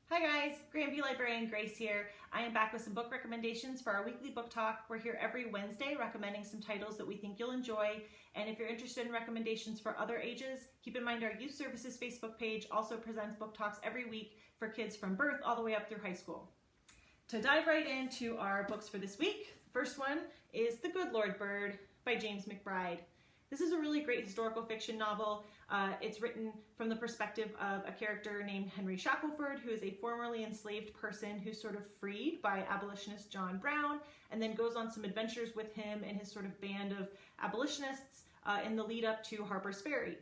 Hi guys, Grandview librarian Grace here. I am back with some book recommendations for our weekly book talk. We're here every Wednesday recommending some titles that we think you'll enjoy. And if you're interested in recommendations for other ages, keep in mind our Youth Services Facebook page also presents book talks every week for kids from birth all the way up through high school. To dive right into our books for this week, the first one is The Good Lord Bird by James McBride. This is a really great historical fiction novel. It's written from the perspective of a character named Henry Shackelford, who is a formerly enslaved person who's sort of freed by abolitionist John Brown, and then goes on some adventures with him and his sort of band of abolitionists in the lead up to Harper's Ferry.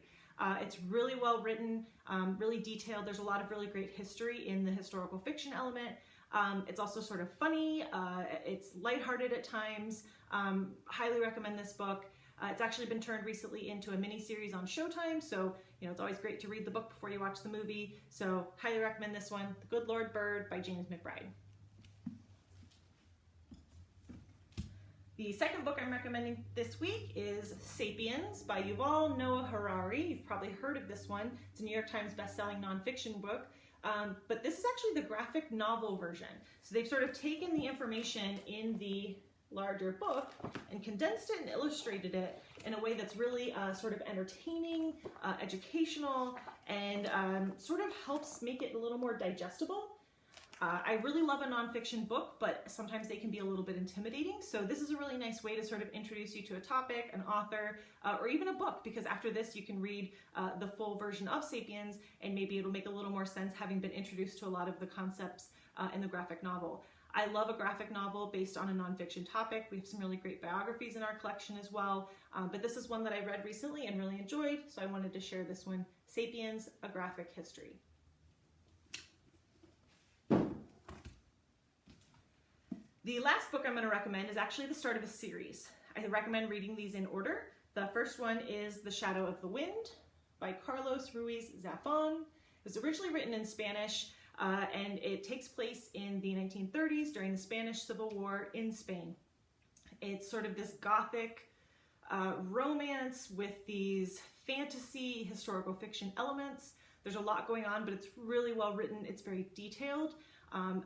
It's really well written, really detailed. There's a lot of really great history in the historical fiction element. It's also sort of funny. It's lighthearted at times. Highly recommend this book. It's actually been turned recently into a mini-series on Showtime, so it's always great to read the book before you watch the movie. So highly recommend this one, The Good Lord Bird by James McBride. The second book I'm recommending this week is Sapiens by Yuval Noah Harari. You've probably heard of this one. It's a New York Times bestselling nonfiction book. But this is actually the graphic novel version. So they've sort of taken the information in the larger book and condensed it and illustrated it in a way that's really sort of entertaining, educational, and sort of helps make it a little more digestible. I really love a nonfiction book, but sometimes they can be a little bit intimidating. So this is a really nice way to sort of introduce you to a topic, an author, or even a book, because after this you can read the full version of Sapiens, and maybe it'll make a little more sense having been introduced to a lot of the concepts in the graphic novel. I love a graphic novel based on a nonfiction topic. We have some really great biographies in our collection as well, but this is one that I read recently and really enjoyed, so I wanted to share this one, Sapiens, A Graphic History. The last book I'm going to recommend is actually the start of a series. I recommend reading these in order. The first one is The Shadow of the Wind by Carlos Ruiz Zafon. It was originally written in Spanish, and it takes place in the 1930s during the Spanish Civil War in Spain. It's sort of this gothic romance with these fantasy historical fiction elements. There's a lot going on, but it's really well written. It's very detailed.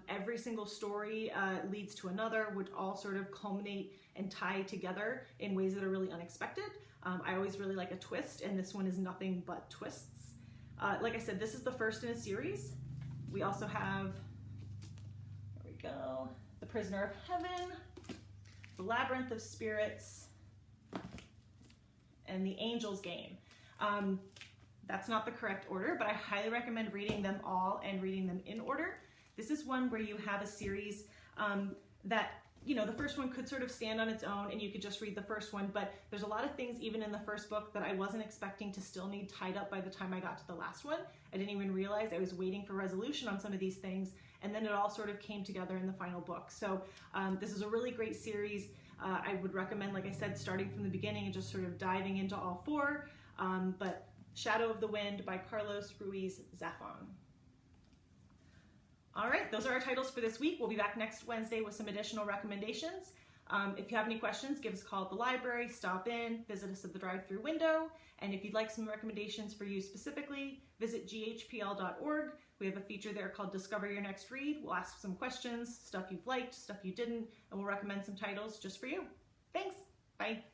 Every single story leads to another, which all sort of culminate and tie together in ways that are really unexpected. I always really like a twist, and this one is nothing but twists. Like I said, this is the first in a series. We also have, there we go, The Prisoner of Heaven, The Labyrinth of Spirits, and The Angel's Game. That's not the correct order, but I highly recommend reading them all and reading them in order. This is one where you have a series that, the first one could sort of stand on its own and you could just read the first one, but there's a lot of things even in the first book that I wasn't expecting to still need tied up by the time I got to the last one. I didn't even realize I was waiting for resolution on some of these things, and then it all sort of came together in the final book. So this is a really great series. I would recommend, like I said, starting from the beginning and just sort of diving into all four. But Shadow of the Wind by Carlos Ruiz Zafon. All right, those are our titles for this week. We'll be back next Wednesday with some additional recommendations. If you have any questions, give us a call at the library, stop in, visit us at the drive-through window, and if you'd like some recommendations for you specifically, visit GHPL.org. We have a feature there called Discover Your Next Read. We'll ask some questions, stuff you've liked, stuff you didn't, and we'll recommend some titles just for you. Thanks, bye.